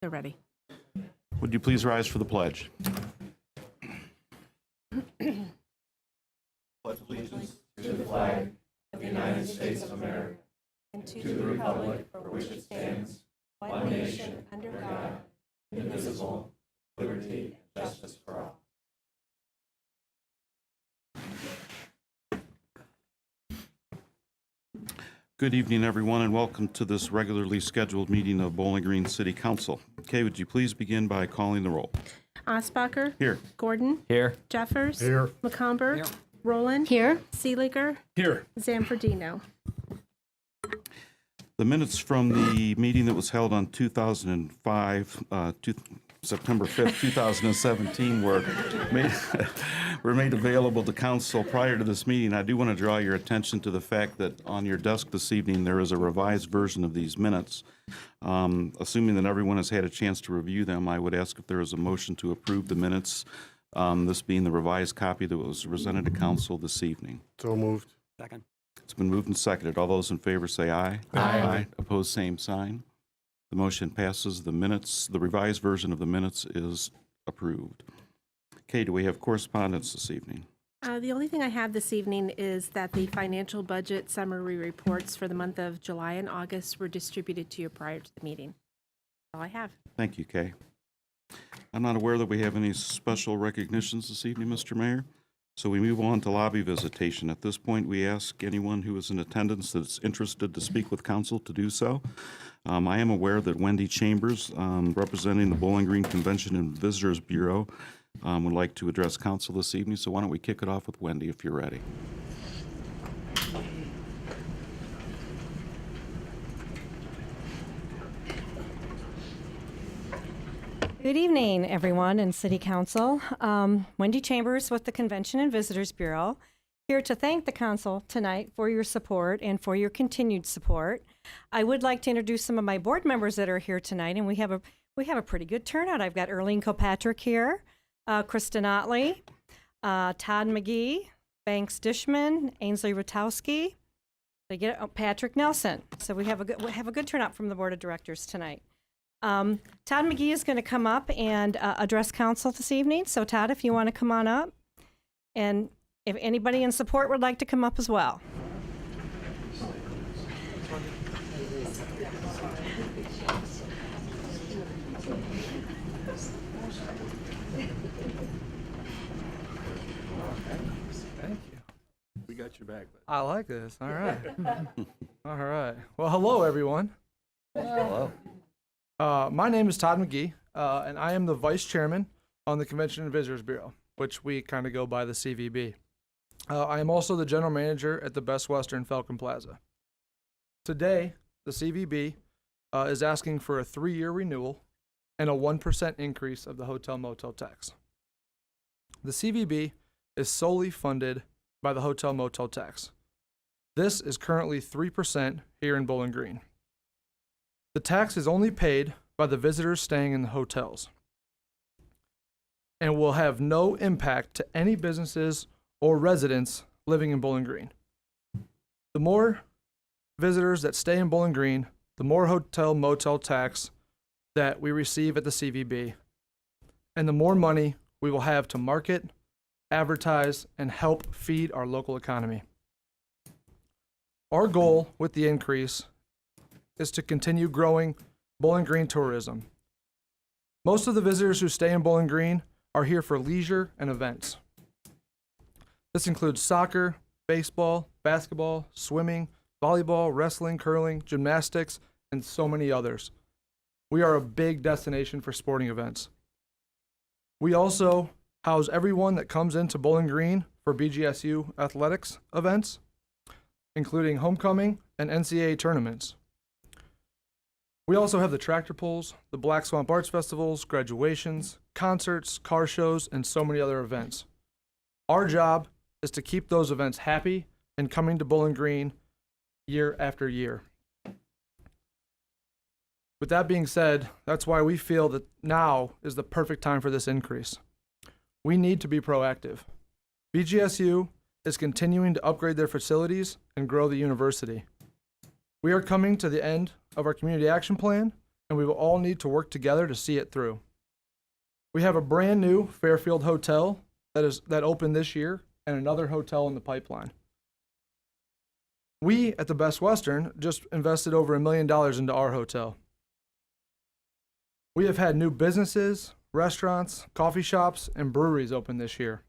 They're ready. Would you please rise for the pledge? Pledge allegiance to the flag of the United States of America and to the republic for which it stands, one nation, under God, indivisible, liberty and justice for all. Good evening, everyone, and welcome to this regularly scheduled meeting of Bowling Green City Council. Kay, would you please begin by calling the roll? Osbacher. Here. Gordon. Here. Jeffers. Here. McComber. Here. Roland. Here. Seeliger. Here. Zamfordino. The minutes from the meeting that was held on 2005, September 5th, 2017 were made available to council prior to this meeting. I do want to draw your attention to the fact that on your desk this evening there is a revised version of these minutes. Assuming that everyone has had a chance to review them, I would ask if there is a motion to approve the minutes, this being the revised copy that was presented to council this evening. So moved. Second. It's been moved and seconded. All those in favor say aye. Aye. Opposed, same sign. The motion passes. The minutes, the revised version of the minutes is approved. Kay, do we have correspondence this evening? The only thing I have this evening is that the financial budget summary reports for the month of July and August were distributed to you prior to the meeting. That's all I have. Thank you, Kay. I'm not aware that we have any special recognitions this evening, Mr. Mayor. So we move on to lobby visitation. At this point, we ask anyone who is in attendance that's interested to speak with council to do so. I am aware that Wendy Chambers, representing the Bowling Green Convention and Visitors Bureau, would like to address council this evening. So why don't we kick it off with Wendy if you're ready. Good evening, everyone in City Council. Wendy Chambers with the Convention and Visitors Bureau, here to thank the council tonight for your support and for your continued support. I would like to introduce some of my board members that are here tonight, and we have a pretty good turnout. I've got Erlene Kilpatrick here, Kristen Otley, Todd McGee, Banks Dishman, Ainsley Ratowski, Patrick Nelson. So we have a good turnout from the board of directors tonight. Todd McGee is going to come up and address council this evening. So Todd, if you want to come on up, and if anybody in support would like to come up as well. Thank you. We got your back. I like this. All right. All right. Well, hello, everyone. Hello. My name is Todd McGee, and I am the vice chairman on the Convention and Visitors Bureau, which we kind of go by the CVB. I am also the general manager at the Best Western Falcon Plaza. Today, the CVB is asking for a 3-year renewal and a 1% increase of the hotel motel tax. The CVB is solely funded by the hotel motel tax. This is currently 3% here in Bowling Green. The tax is only paid by the visitors staying in the hotels and will have no impact to any businesses or residents living in Bowling Green. The more visitors that stay in Bowling Green, the more hotel motel tax that we receive at the CVB, and the more money we will have to market, advertise, and help feed our local economy. Our goal with the increase is to continue growing Bowling Green tourism. Most of the visitors who stay in Bowling Green are here for leisure and events. This includes soccer, baseball, basketball, swimming, volleyball, wrestling, curling, gymnastics, and so many others. We are a big destination for sporting events. We also house everyone that comes into Bowling Green for BGSU athletics events, including homecoming and NCAA tournaments. We also have the tractor pulls, the Black Swamp Arts Festivals, graduations, concerts, car shows, and so many other events. Our job is to keep those events happy and coming to Bowling Green year after year. With that being said, that's why we feel that now is the perfect time for this increase. We need to be proactive. BGSU is continuing to upgrade their facilities and grow the university. We are coming to the end of our community action plan, and we will all need to work together to see it through. We have a brand new Fairfield hotel that opened this year and another hotel in the pipeline. We at the Best Western just invested over $1 million into our hotel. We have had new businesses, restaurants, coffee shops, and breweries open this year.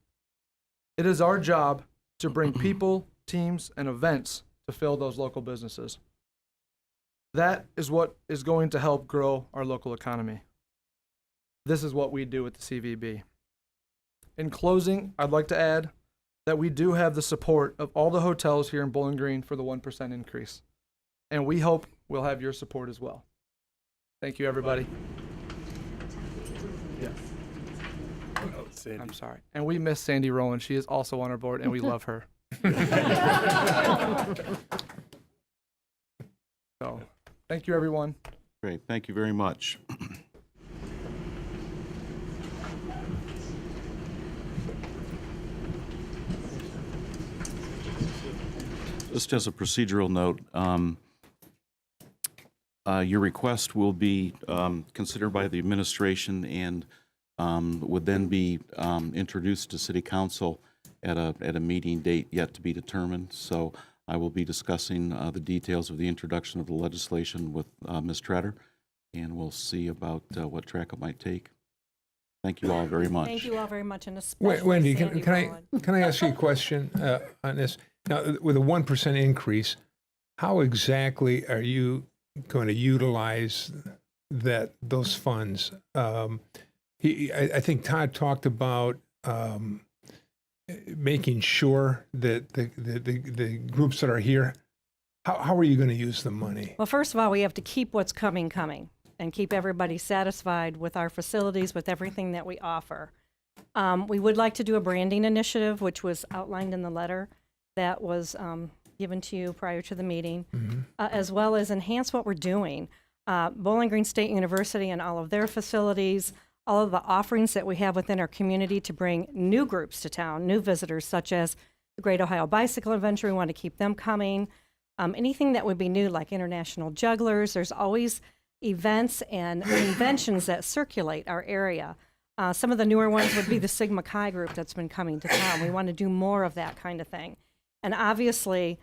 It is our job to bring people, teams, and events to fill those local businesses. That is what is going to help grow our local economy. This is what we do at the CVB. In closing, I'd like to add that we do have the support of all the hotels here in Bowling Green for the 1% increase. And we hope we'll have your support as well. Thank you, everybody. I'm sorry. And we miss Sandy Rowland. She is also on our board, and we love her. So, thank you, everyone. Great, thank you very much. Just as a procedural note, your request will be considered by the administration and would then be introduced to City Council at a meeting date yet to be determined. So I will be discussing the details of the introduction of the legislation with Ms. Tretter, and we'll see about what track it might take. Thank you all very much. Thank you all very much, and especially Wendy, Sandy can Rowland. I ask you a question on this? Now, with a 1% increase, how exactly are you going to utilize those funds? I think Todd talked about making sure that the groups that are here. How are you going to use the money? Well, first of all, we have to keep what's coming, and keep everybody satisfied with our facilities, with everything that we offer. We would like to do a branding initiative, which was outlined in the letter that was given to you prior to the meeting, as well as enhance what we're doing. Bowling Green State University and all of their facilities, all of the offerings that we have within our community to bring new groups to town, new visitors, such as the Great Ohio Bicycle Adventure. We want to keep them coming. Anything that would be new, like international jugglers. There's always events and inventions that circulate our area. Some of the newer ones would be the Sigma Chi group that's been coming to town. We want to do more of that kind of thing. And obviously,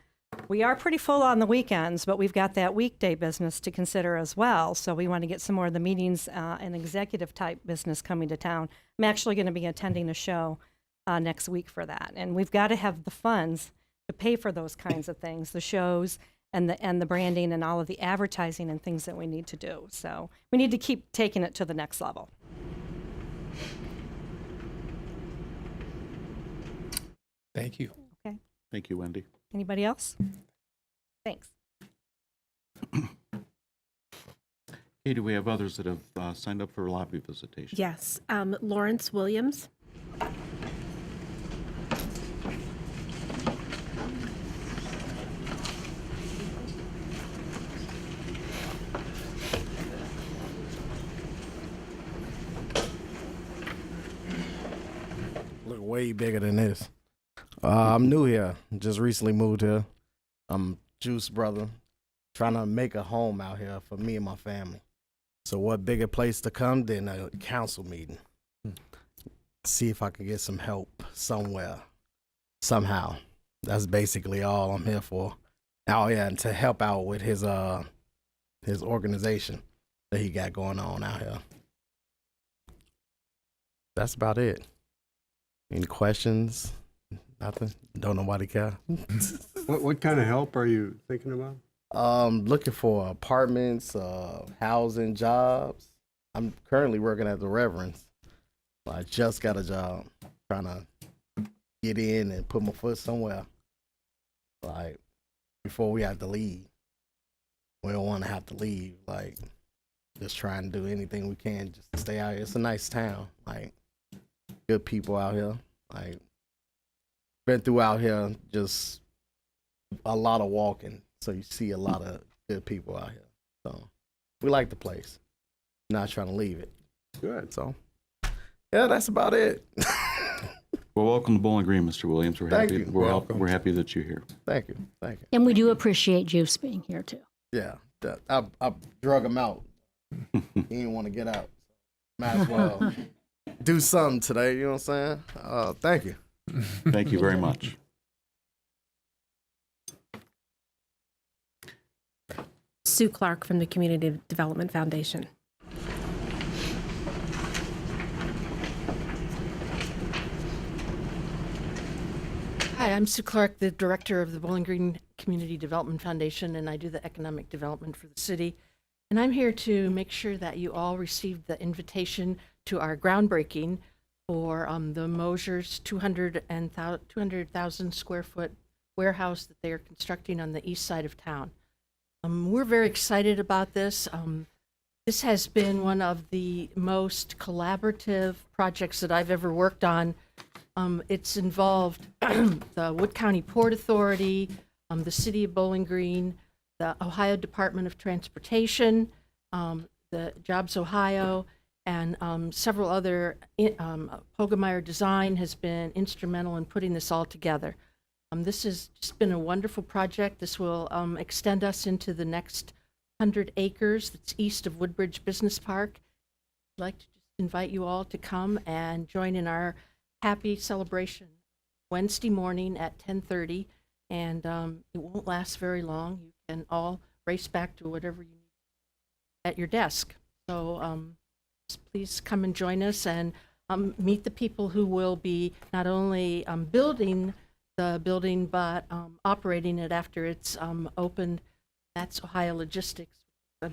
we are pretty full on the weekends, but we've got that weekday business to consider as well. So we want to get some more of the meetings and executive type business coming to town. I'm actually going to be attending a show next week for that. And we've got to have the funds to pay for those kinds of things, the shows and the branding and all of the advertising and things that we need to do. So we need to keep taking it to the next level. Thank you. Okay. Thank you, Wendy. Anybody else? Thanks. Hey, do we have others that have signed up for lobby visitation? Yes, Lawrence Williams. Look way bigger than this. I'm new here. Just recently moved here. I'm Juice brother, trying to make a home out here for me and my family. So what bigger place to come than a council meeting? See if I could get some help somewhere, somehow. That's basically all I'm here for. Oh yeah, and to help out with his organization that he got going on out here. That's about it. Any questions? Nothing? Don't nobody care? What kind of help are you thinking about? Looking for apartments, housing, jobs. I'm currently working at the Reverend's. I just got a job, trying to get in and put my foot somewhere. Like, before we have to leave. We don't want to have to leave. Like, just trying to do anything we can just to stay out here. It's a nice town. Like, good people out here. Like, been through out here, just a lot of walking. So you see a lot of good people out here. So we like the place. Not trying to leave it. Good. So yeah, that's about it. Well, welcome to Bowling Green, Mr. Williams. We're Thank happy. you. We're happy that you're here. Thank you. Thank you. And we do appreciate Juice being here too. Yeah, I drug him out He didn't want to get out. Might as well do something today, you know what I'm saying? Thank you. Thank you very much. Sue Clark from the Community Development Foundation. Hi, I'm Sue Clark, the director of the Bowling Green Community Development Foundation, and I do the economic development for the city. And I'm here to make sure that you all received the invitation to our groundbreaking for the Mosier's 200,000 square foot warehouse that they are constructing on the east side of town. We're very excited about this. This has been one of the most collaborative projects that I've ever worked on. It's involved the Wood County Port Authority, the City of Bowling Green, the Ohio Department of Transportation, the Jobs Ohio, and several other. Hogemeyer Design has been instrumental in putting this all together. This has just been a wonderful project. This will extend us into the next 100 acres that's east of Woodbridge Business Park. I'd like to just invite you all to come and join in our happy celebration Wednesday morning at 10:30, and it won't last very long. You can all race back to whatever you need at your desk. So just please come and join us and meet the people who will be not only building the building but operating it after it's opened. That's Ohio Logistics, a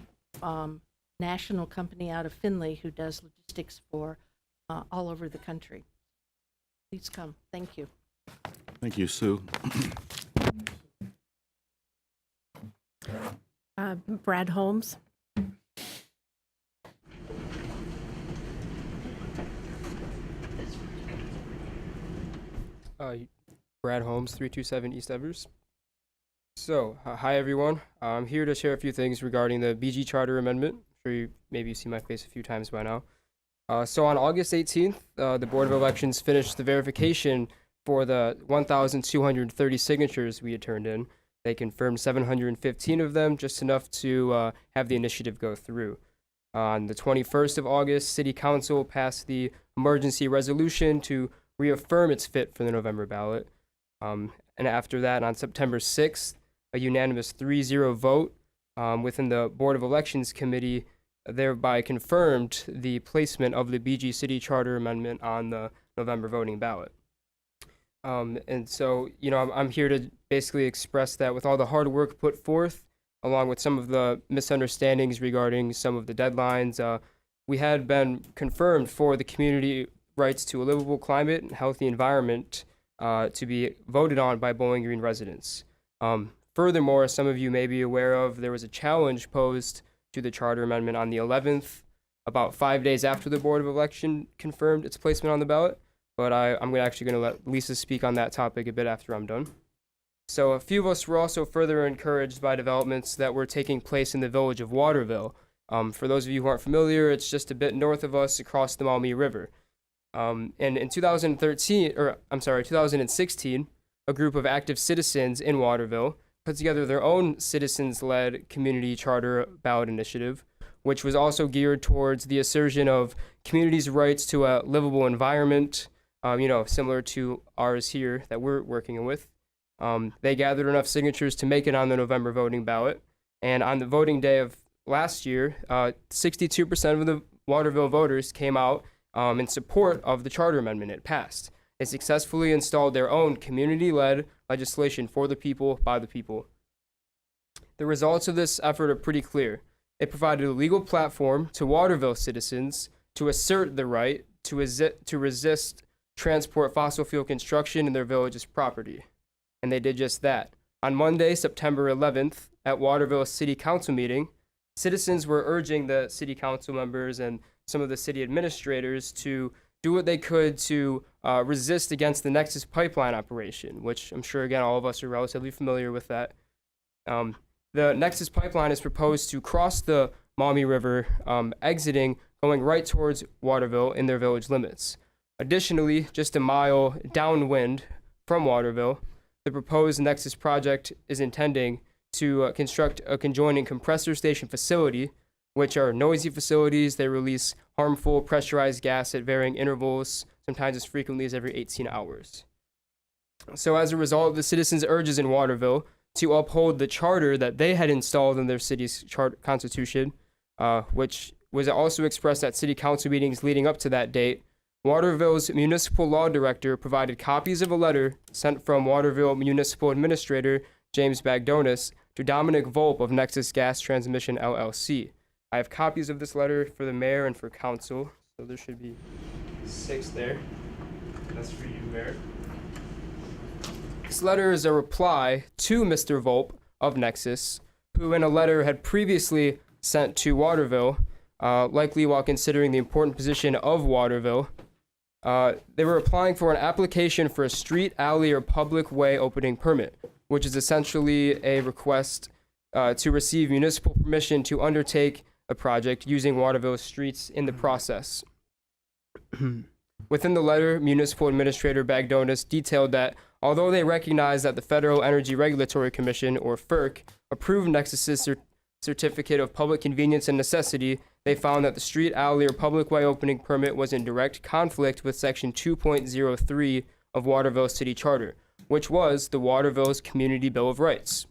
national company out of Findlay who does logistics for all over the country. Please come. Thank you. Thank you, Sue. Brad Holmes. Brad Holmes, 327 East Evers. So, hi everyone. I'm here to share a few things regarding the BG Charter Amendment. I'm sure maybe you've seen my face a few times by now. So on August 18th, the Board of Elections finished the verification for the 1,230 signatures we had turned in. They confirmed 715 of them, just enough to have the initiative go through. On the 21st of August, City Council passed the emergency resolution to reaffirm its fit for the November ballot. And after that, on September 6th, a unanimous 3-0 vote within the Board of Elections Committee thereby confirmed the placement of the BG City Charter Amendment on the November voting ballot. And so, I'm here to basically express that with all the hard work put forth, along with some of the misunderstandings regarding some of the deadlines, we had been confirmed for the community rights to a livable climate and healthy environment to be voted on by Bowling Green residents. Furthermore, some of you may be aware of, there was a challenge posed to the charter amendment on the 11th, about 5 days after the Board of Election confirmed its placement on the ballot. But I'm actually going to let Lisa speak on that topic a bit after I'm done. So a few of us were also further encouraged by developments that were taking place in the village of Waterville. For those of you who aren't familiar, it's just a bit north of us across the Maumee River. And in 2016, a group of active citizens in Waterville put together their own citizens-led community charter ballot initiative, which was also geared towards the assertion of communities' rights to a livable environment, similar to ours here that we're working with. They gathered enough signatures to make it on the November voting ballot. And on the voting day of last year, 62% of the Waterville voters came out in support of the charter amendment. It passed. They successfully installed their own community-led legislation for the people, by the people. The results of this effort are pretty clear. It provided a legal platform to Waterville citizens to assert the right to resist transport fossil fuel construction in their village's property. And they did just that. On Monday, September 11th, at Waterville City Council meeting, citizens were urging the city council members and some of the city administrators to do what they could to resist against the Nexus pipeline operation, which I'm sure, again, all of us are relatively familiar with that. The Nexus pipeline is proposed to cross the Maumee River, going right towards Waterville in their village limits. Additionally, just a mile downwind from Waterville, the proposed Nexus project is intending to construct a conjoining compressor station facility which are noisy facilities. They release harmful pressurized gas at varying intervals, sometimes as frequently as every 18 hours. So as a result, the citizens' urges in Waterville to uphold the charter that they had installed in their city's constitution, which was also expressed at city council meetings leading up to that date. Waterville's municipal law director provided copies of a letter sent from Waterville Municipal Administrator James Bagdonis to Dominic Volpe of Nexus Gas Transmission LLC. I have copies of this letter for the mayor and for council, so there should be 6 there. That's for you, Mayor. This letter is a reply to Mr. Volpe of Nexus, who in a letter had previously sent to Waterville, likely while considering the important position of Waterville. They were applying for an application for a street, alley, or public way opening permit, which is essentially a request to receive municipal permission to undertake a project using Waterville's streets in the process. Within the letter, Municipal Administrator Bagdonis detailed that although they recognize that the Federal Energy Regulatory Commission, or FERC, approved Nexus's certificate of public convenience and necessity, they found that the street, alley, or public way opening permit was in direct conflict with Section 2.03 of Waterville City Charter, which was the Waterville's Community Bill of Rights.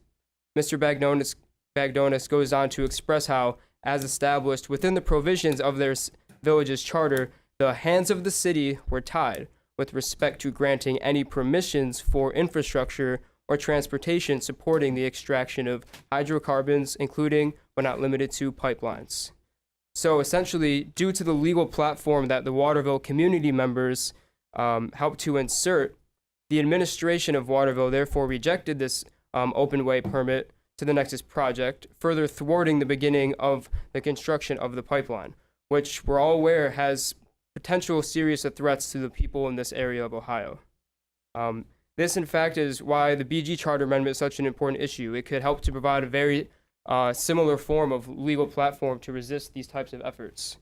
Mr. Bagdonis goes on to express how, as established within the provisions of their village's charter, the hands of the city were tied with respect to granting any permissions for infrastructure or transportation supporting the extraction of hydrocarbons, including but not limited to pipelines. So essentially, due to the legal platform that the Waterville community members helped to insert, the administration of Waterville therefore rejected this open way permit to the Nexus project, further thwarting the beginning of the construction of the pipeline, which we're all aware has potential serious threats to the people in this area of Ohio. This, in fact, is why the BG Charter Amendment is such an important issue. It could help to provide a very similar form of legal platform to resist these types of efforts,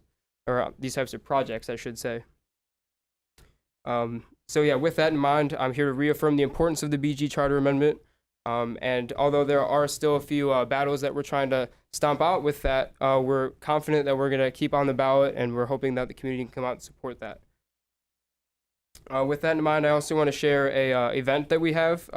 or these types of projects, I should say. So yeah, with that in mind, I'm here to reaffirm the importance of the BG Charter Amendment. And although there are still a few battles that we're trying to stomp out with that, we're confident that we're going to keep on the ballot, and we're hoping that the community can come out and support that. With that in mind, I also want to share a event that we have.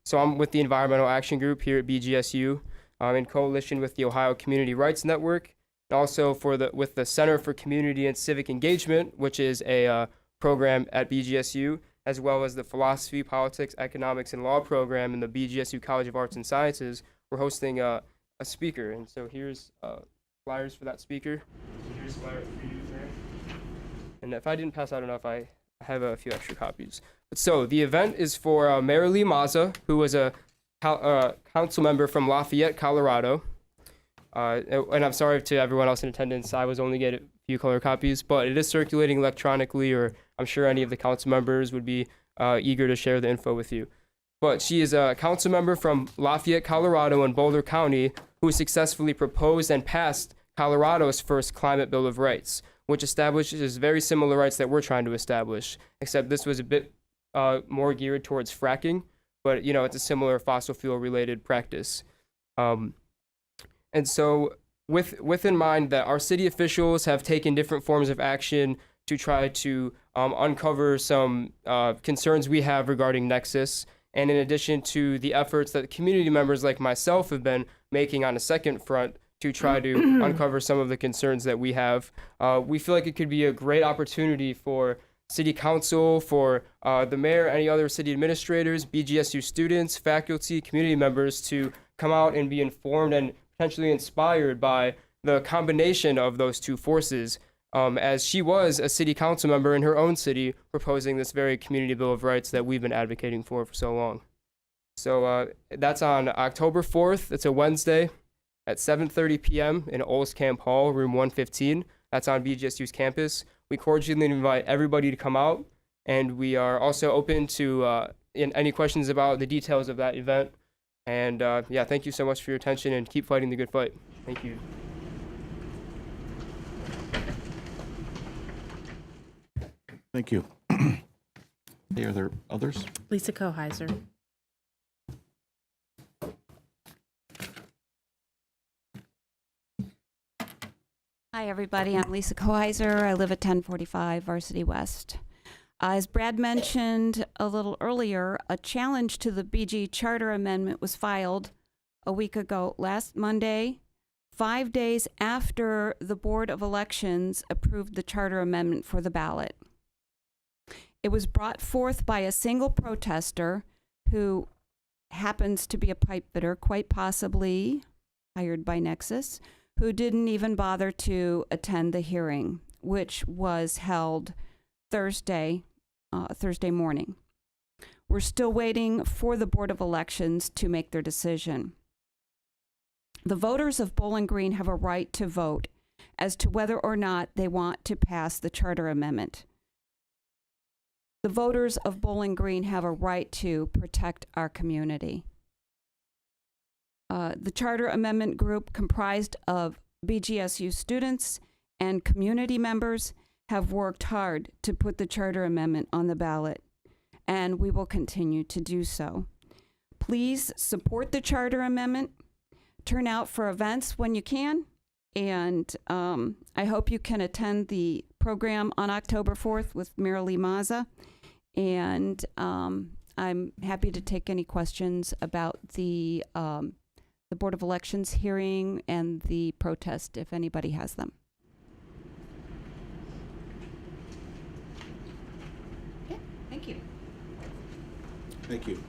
So I'm with the Environmental Action Group here at BGSU, in coalition with the Ohio Community Rights Network, and also with the Center for Community and Civic Engagement, which is a program at BGSU, as well as the Philosophy, Politics, Economics, and Law program in the BGSU College of Arts and Sciences. We're hosting a speaker, and so here's flyers for that speaker. Here's flyers for you, Mary. And if I didn't pass out enough, I have a few extra copies. But so the event is for Marilee Mazza, who was a council member from Lafayette, Colorado. And I'm sorry to everyone else in attendance, I was only getting a few color copies, but it is circulating electronically, or I'm sure any of the council members would be eager to share the info with you. But she is a council member from Lafayette, Colorado, and Boulder County, who successfully proposed and passed Colorado's first Climate Bill of Rights, which establishes very similar rights that we're trying to establish, except this was a bit more geared towards fracking, but it's a similar fossil fuel related practice. And so with in mind that our city officials have taken different forms of action to try to uncover some concerns we have regarding Nexus, and in addition to the efforts that community members like myself have been making on a second front to try to uncover some of the concerns that we have, we feel like it could be a great opportunity for city council, for the mayor, any other city administrators, BGSU students, faculty, community members to come out and be informed and potentially inspired by the combination of those two forces, as she was a city council member in her own city proposing this very community bill of rights that we've been advocating for so long. So that's on October 4th. It's a Wednesday at 7:30 p.m. in Olds Camp Hall, room 115. That's on BGSU's campus. We cordially invite everybody to come out, and we are also open to any questions about the details of that event. And yeah, thank you so much for your attention, and keep fighting the good fight. Thank you. Thank you. Are there others? Lisa Koheiser. Hi, everybody. I'm Lisa Koheiser. I live at 1045 Varsity West. As Brad mentioned a little earlier, a challenge to the BG Charter Amendment was filed a week ago, last Monday, 5 days after the Board of Elections approved the Charter Amendment for the ballot. It was brought forth by a single protester who happens to be a pipe fitter, quite possibly hired by Nexus, who didn't even bother to attend the hearing, which was held Thursday morning. We're still waiting for the Board of Elections to make their decision. The voters of Bowling Green have a right to vote as to whether or not they want to pass the Charter Amendment. The voters of Bowling Green have a right to protect our community. The Charter Amendment group, comprised of BGSU students and community members, have worked hard to put the Charter Amendment on the ballot, and we will continue to do so. Please support the Charter Amendment. Turn out for events when you can, and I hope you can attend the program on October 4th with Marilee Maza, and I'm happy to take any questions about the Board of Elections hearing and the protest if anybody has them. Okay, thank you. Thank you.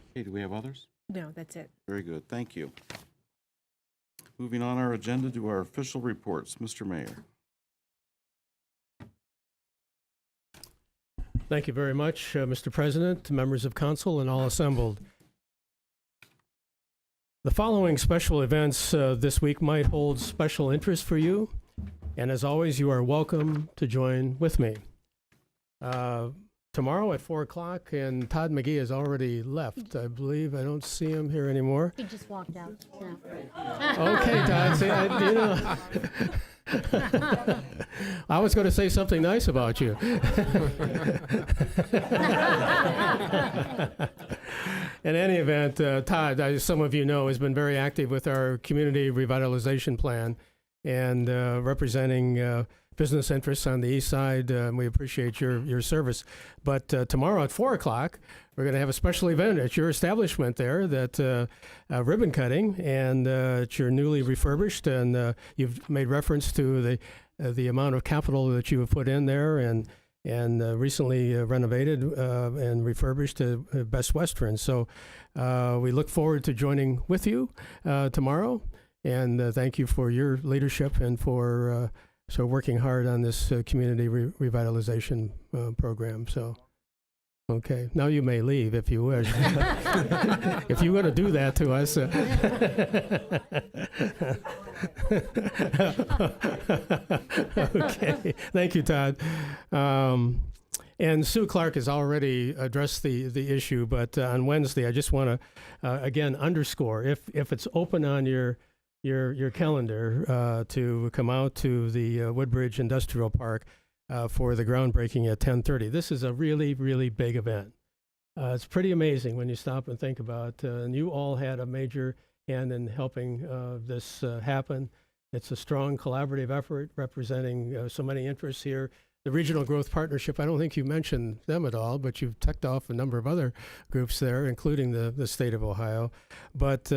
Okay, do we have others? No, that's it. Very good, thank you. Moving on our agenda to our official reports. Mr. Mayor. Thank you very much, Mr. President, members of council, and all assembled. The following special events this week might hold special interest for you, and as always, you are welcome to join with me. Tomorrow at 4 o'clock, and Todd McGee has already left, I believe. I don't see him here anymore. He just walked out. Okay, Todd, see, I was going to say something nice about you. In any event, Todd, as some of you know, has been very active with our community revitalization plan and representing business interests on the east side. We appreciate your service. But tomorrow at 4 o'clock, we're going to have a special event at your establishment there, that ribbon cutting, and it's your newly refurbished, and you've made reference to the amount of capital that you have put in there, and recently renovated and refurbished to Best Western. So we look forward to joining with you tomorrow, and thank you for your leadership and for working hard on this community revitalization program. So, okay, now you may leave if you wish. If you want to do that to us. Okay, thank you, Todd. And Sue Clark has already addressed the issue, but on Wednesday, I just want to again underscore, if it's open on your calendar to come out to the Woodbridge Industrial Park for the groundbreaking at 10:30. This is a really, really big event. It's pretty amazing when you stop and think about, and you all had a major hand in helping this happen. It's a strong collaborative effort representing so many interests here. The Regional Growth Partnership, I don't think you mentioned them at all, but you've ticked off a number of other groups there, including the state of Ohio. But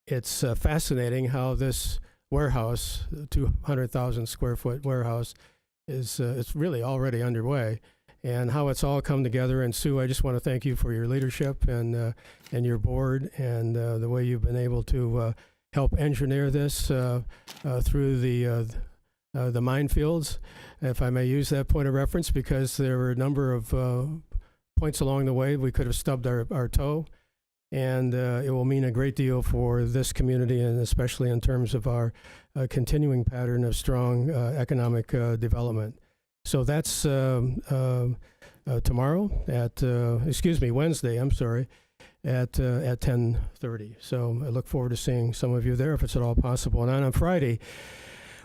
it's fascinating how this warehouse, 200,000 square foot warehouse, is it's really already underway, and how it's all come together. And Sue, I just want to thank you for your leadership and your board, and the way you've been able to help engineer this through the minefields, if I may use that point of reference, because there were a number of points along the way we could have stubbed our toe. And it will mean a great deal for this community, and especially in terms of our continuing pattern of strong economic development. So that's tomorrow at, Wednesday, at 10:30. So I look forward to seeing some of you there if it's at all possible. And on Friday,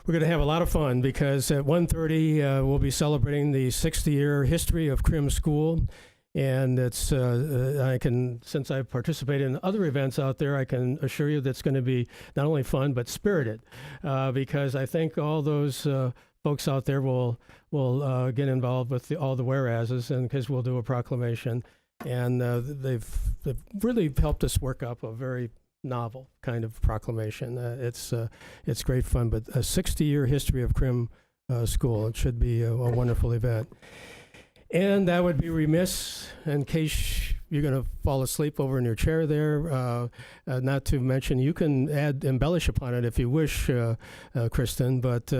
we're going to have a lot of fun, because at 1:30 we'll be celebrating the 60-year history of Crim School. And it's, since I've participated in other events out there, I can assure you that's going to be not only fun, but spirited, because I think all those folks out there will get involved with all the whereases, and because we'll do a proclamation. And they've really helped us work up a very novel kind of proclamation. It's great fun, but a 60-year history of Crim School. It should be a wonderful event. And I would be remiss in case you're going to fall asleep over in your chair there, not to mention you can embellish upon it if you wish, Kristen, but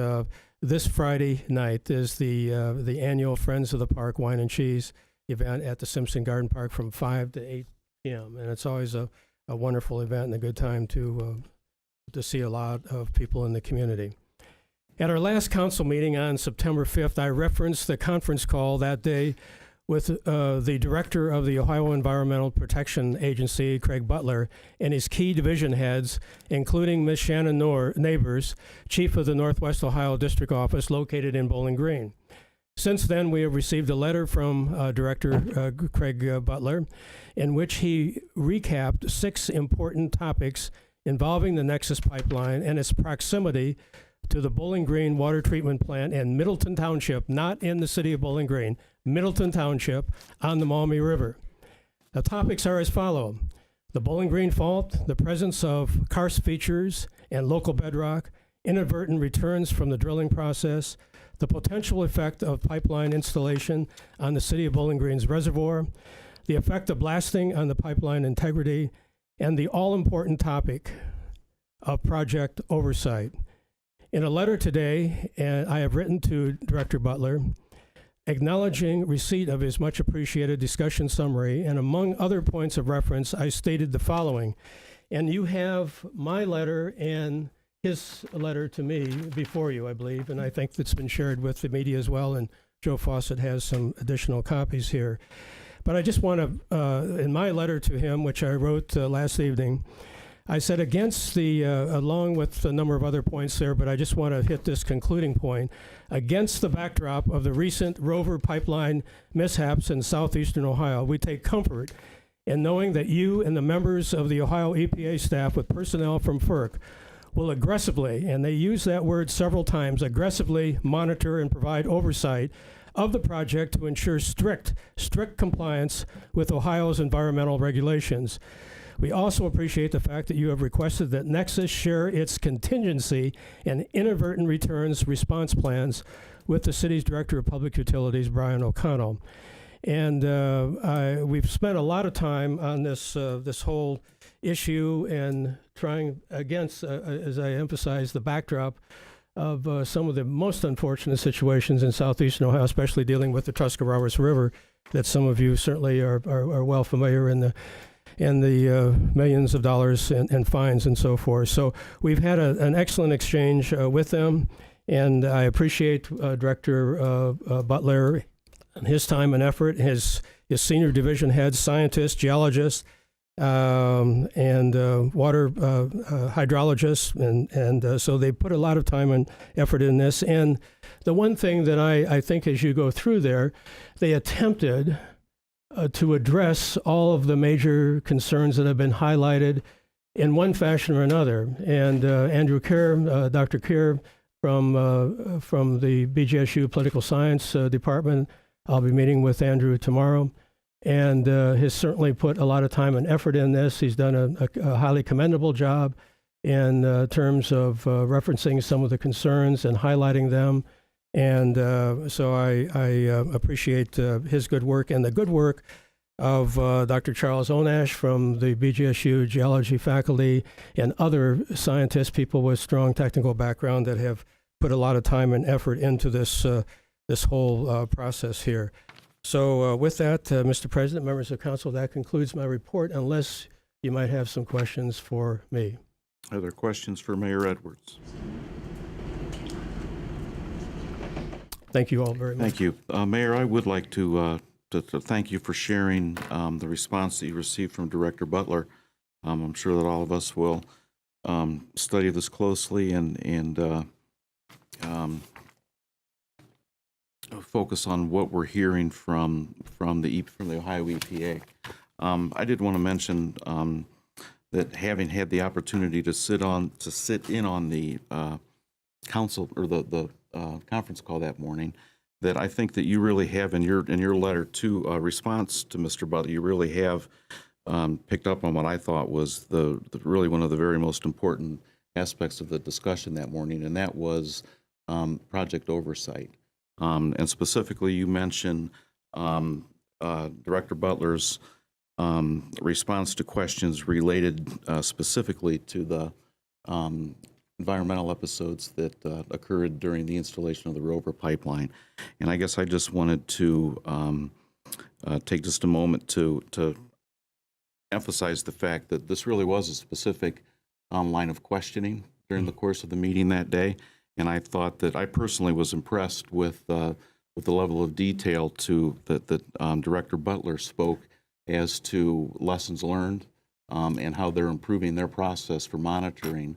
this Friday night is the annual Friends of the Park Wine and Cheese event at the Simpson Garden Park from 5 to 8 p.m. And it's always a wonderful event and a good time to see a lot of people in the community. At our last council meeting on September 5th, I referenced the conference call that day with the director of the Ohio Environmental Protection Agency, Craig Butler, and his key division heads, including Ms. Shannon Neighbors, chief of the Northwest Ohio District Office located in Bowling Green. Since then, we have received a letter from Director Craig Butler in which he recapped 6 important topics involving the Nexus Pipeline and its proximity to the Bowling Green Water Treatment Plant in Middleton Township, not in the city of Bowling Green, Middleton Township on the Maumee River. The topics are as follows: the Bowling Green Fault, the presence of karst features and local bedrock, inadvertent returns from the drilling process, the potential effect of pipeline installation on the city of Bowling Green's reservoir, the effect of blasting on the pipeline integrity, and the all-important topic of project oversight. In a letter today, I have written to Director Butler, acknowledging receipt of his much appreciated discussion summary, and among other points of reference, I stated the following. And you have my letter and his letter to me before you, I believe, and I think that's been shared with the media as well, and Joe Fawcett has some additional copies here. But I just want to, in my letter to him, which I wrote last evening, I said against the, along with a number of other points there, but I just want to hit this concluding point, against the backdrop of the recent Rover pipeline mishaps in southeastern Ohio, we take comfort in knowing that you and the members of the Ohio EPA staff with personnel from FERC will aggressively, and they use that word several times, aggressively monitor and provide oversight of the project to ensure strict compliance with Ohio's environmental regulations. We also appreciate the fact that you have requested that Nexus share its contingency and inadvertent returns response plans with the city's Director of Public Utilities, Brian O'Connell. And we've spent a lot of time on this whole issue and trying against, as I emphasize, the backdrop of some of the most unfortunate situations in southeastern Ohio, especially dealing with the Tuscarawas River, that some of you certainly are well familiar in the millions of dollars in fines and so forth. So we've had an excellent exchange with them, and I appreciate Director Butler and his time and effort, his senior division heads, scientists, geologists, and water hydrologists, and so they put a lot of time and effort in this. And the one thing that I think as you go through there, they attempted to address all of the major concerns that have been highlighted in one fashion or another. And Andrew Kerr, Dr. Kerr from the BGSU Political Science Department, I'll be meeting with Andrew tomorrow, and has certainly put a lot of time and effort in this. He's done a highly commendable job in terms of referencing some of the concerns and highlighting them. And so I appreciate his good work and the good work of Dr. Charles Onash from the BGSU Geology faculty and other scientists, people with strong technical background that have put a lot of time and effort into this whole process here. So with that, Mr. President, members of council, that concludes my report, unless you might have some questions for me. Are there questions for Mayor Edwards? Thank you all very much. Thank you. Mayor, I would like to thank you for sharing the response that you received from Director Butler. I'm sure that all of us will study this closely and focus on what we're hearing from the Ohio EPA. I did want to mention that having had the opportunity to sit in on the council or the conference call that morning, that I think that you really have in your letter to response to Mr. Butler, you really have picked up on what I thought was the really one of the very most important aspects of the discussion that morning, and that was project oversight. And specifically, you mentioned Director Butler's response to questions related specifically to the environmental episodes that occurred during the installation of the Rover pipeline. And I guess I just wanted to take just a moment to emphasize the fact that this really was a specific line of questioning during the course of the meeting that day. And I thought that I personally was impressed with the level of detail that Director Butler spoke as to lessons learned and how they're improving their process for monitoring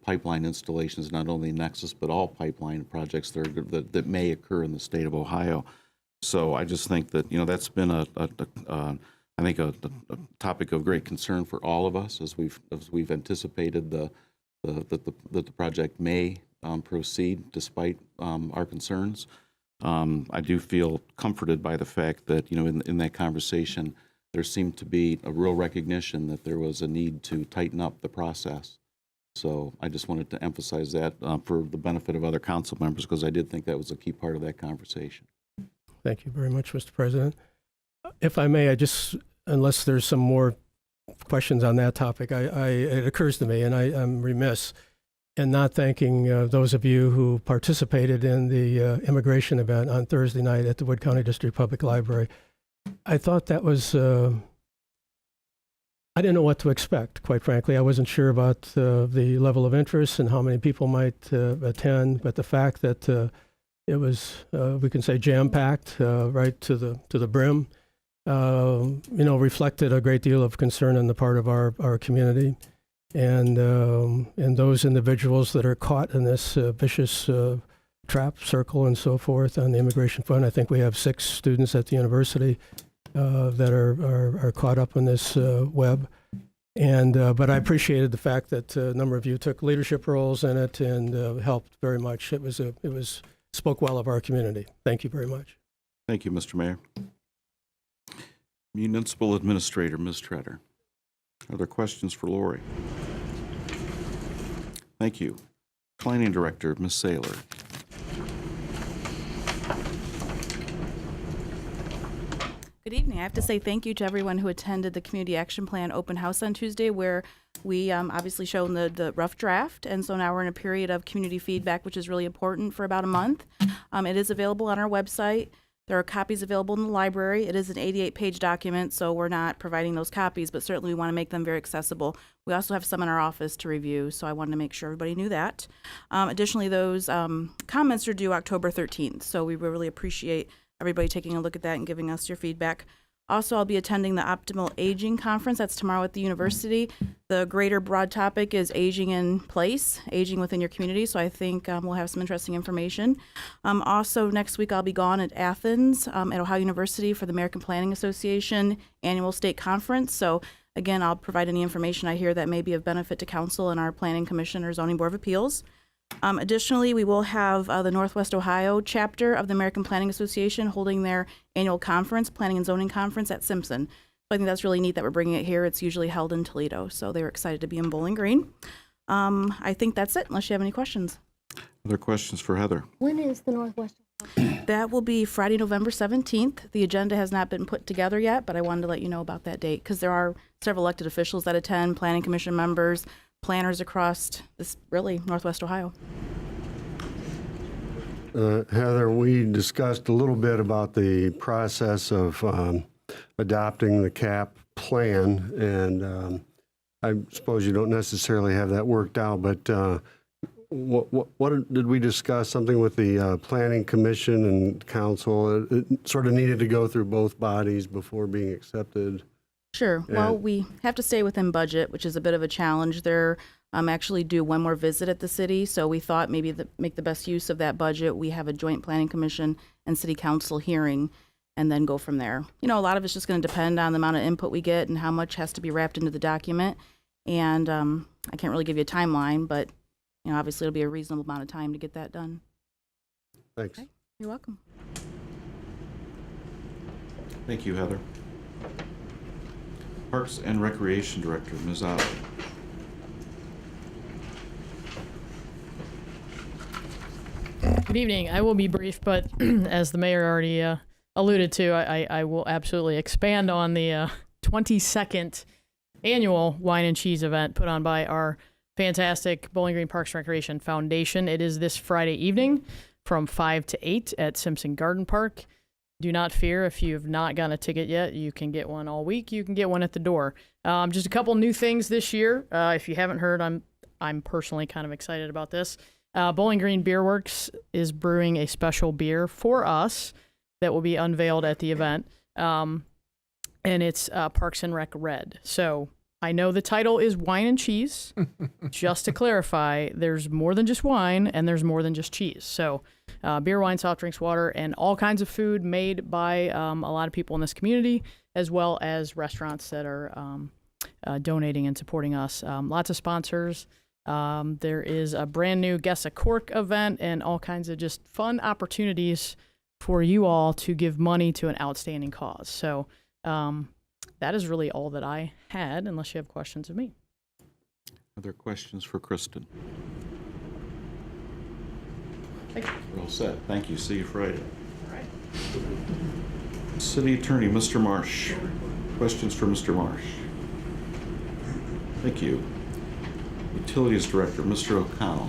pipeline installations, not only Nexus, but all pipeline projects that may occur in the state of Ohio. So I just think that, that's been a topic of great concern for all of us as we've anticipated that the project may proceed despite our concerns. I do feel comforted by the fact that, in that conversation, there seemed to be a real recognition that there was a need to tighten up the process. So I just wanted to emphasize that for the benefit of other council members, because I did think that was a key part of that conversation. Thank you very much, Mr. President. If I may, unless there's some more questions on that topic, it occurs to me, and I'm remiss in not thanking those of you who participated in the immigration event on Thursday night at the Wood County District Public Library. I thought that was, I didn't know what to expect, quite frankly. I wasn't sure about the level of interest and how many people might attend, but the fact that it was, we can say, jam-packed right to the brim, reflected a great deal of concern on the part of our community. And those individuals that are caught in this vicious trap circle and so forth on the immigration front. I think we have 6 students at the university that are caught up in this web. And but I appreciated the fact that a number of you took leadership roles in it and helped very much. It spoke well of our community. Thank you very much. Thank you, Mr. Mayor. Municipal Administrator, Ms. Treader. Are there questions for Lori? Thank you. Planning Director, Ms. Saylor. Good evening. I have to say thank you to everyone who attended the Community Action Plan open house on Tuesday, where we obviously shown the rough draft, and so now we're in a period of community feedback, which is really important for about a month. It is available on our website. There are copies available in the library. It is an 88-page document, so we're not providing those copies, but certainly we want to make them very accessible. We also have some in our office to review, so I wanted to make sure everybody knew that. Additionally, those comments are due October 13th, so we really appreciate everybody taking a look at that and giving us your feedback. Also, I'll be attending the Optimal Aging Conference. That's tomorrow at the university. The greater broad topic is aging in place, aging within your community. So I think we'll have some interesting information. Also, next week I'll be gone at Athens at Ohio University for the American Planning Association Annual State Conference. So again, I'll provide any information I hear that may be of benefit to council and our Planning Commission or Zoning Board of Appeals. Additionally, we will have the Northwest Ohio chapter of the American Planning Association holding their annual conference, Planning and Zoning Conference at Simpson. So I think that's really neat that we're bringing it here. It's usually held in Toledo, so they were excited to be in Bowling Green. I think that's it, unless you have any questions. Other questions for Heather? When is the Northwest? That will be Friday, November 17th. The agenda has not been put together yet, but I wanted to let you know about that date because there are several elected officials that attend, Planning Commission members, planners across this really Northwest Ohio. Heather, we discussed a little bit about the process of adopting the CAP plan, and I suppose you don't necessarily have that worked out, but what did we discuss? Something with the Planning Commission and Council? It sort of needed to go through both bodies before being accepted. Sure. Well, we have to stay within budget, which is a bit of a challenge. There actually do one more visit at the city. So we thought maybe make the best use of that budget. We have a joint planning commission and city council hearing and then go from there. You know, a lot of it's just going to depend on the amount of input we get and how much has to be wrapped into the document. And I can't really give you a timeline, but, you know, obviously it'll be a reasonable amount of time to get that done. Thanks. Okay. You're welcome. Thank you, Heather. Parks and Recreation Director, Ms. Otley. Good evening. I will be brief, but as the mayor already alluded to, I will absolutely expand on the 22nd annual Wine and Cheese event put on by our fantastic Bowling Green Parks and Recreation Foundation. It is this Friday evening from 5 to 8 at Simpson Garden Park. Do not fear, if you have not gotten a ticket yet, you can get one all week. You can get one at the door. Just a couple new things this year. If you haven't heard, I'm personally kind of excited about this. Bowling Green Beer Works is brewing a special beer for us that will be unveiled at the event. And it's Parks and Rec Red. So I know the title is Wine and Cheese. Just to clarify, there's more than just wine and there's more than just cheese. So beer, wine, soft drinks, water, and all kinds of food made by a lot of people in this community, as well as restaurants that are donating and supporting us. Lots of sponsors. There is a brand new Guess a Cork event and all kinds of just fun opportunities for you all to give money to an outstanding cause. So that is really all that I had, unless you have questions of me. Other questions for Kristen? Thank you. We're all set. Thank you. See you Friday. All right. City Attorney, Mr. Marsh. Questions for Mr. Marsh? Thank you. Utilities Director, Mr. O'Connell.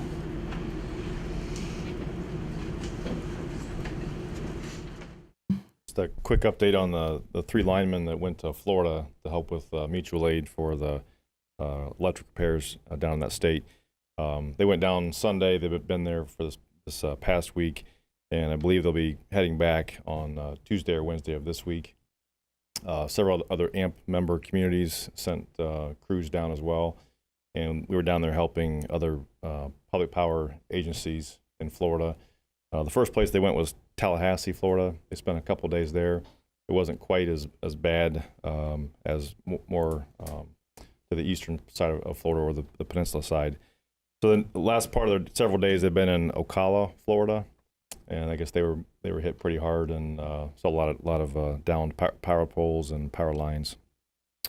Just a quick update on the 3 linemen that went to Florida to help with mutual aid for the electric repairs down in that state. They went down Sunday. They've been there for this past week, and I believe they'll be heading back on Tuesday or Wednesday of this week. Several other AMP member communities sent crews down as well, and we were down there helping other public power agencies in Florida. The first place they went was Tallahassee, Florida. They spent a couple days there. It wasn't quite as bad as more to the eastern side of Florida or the peninsula side. So then the last part of their several days, they've been in Ocala, Florida, and I guess they were hit pretty hard and saw a lot of downed power poles and power lines.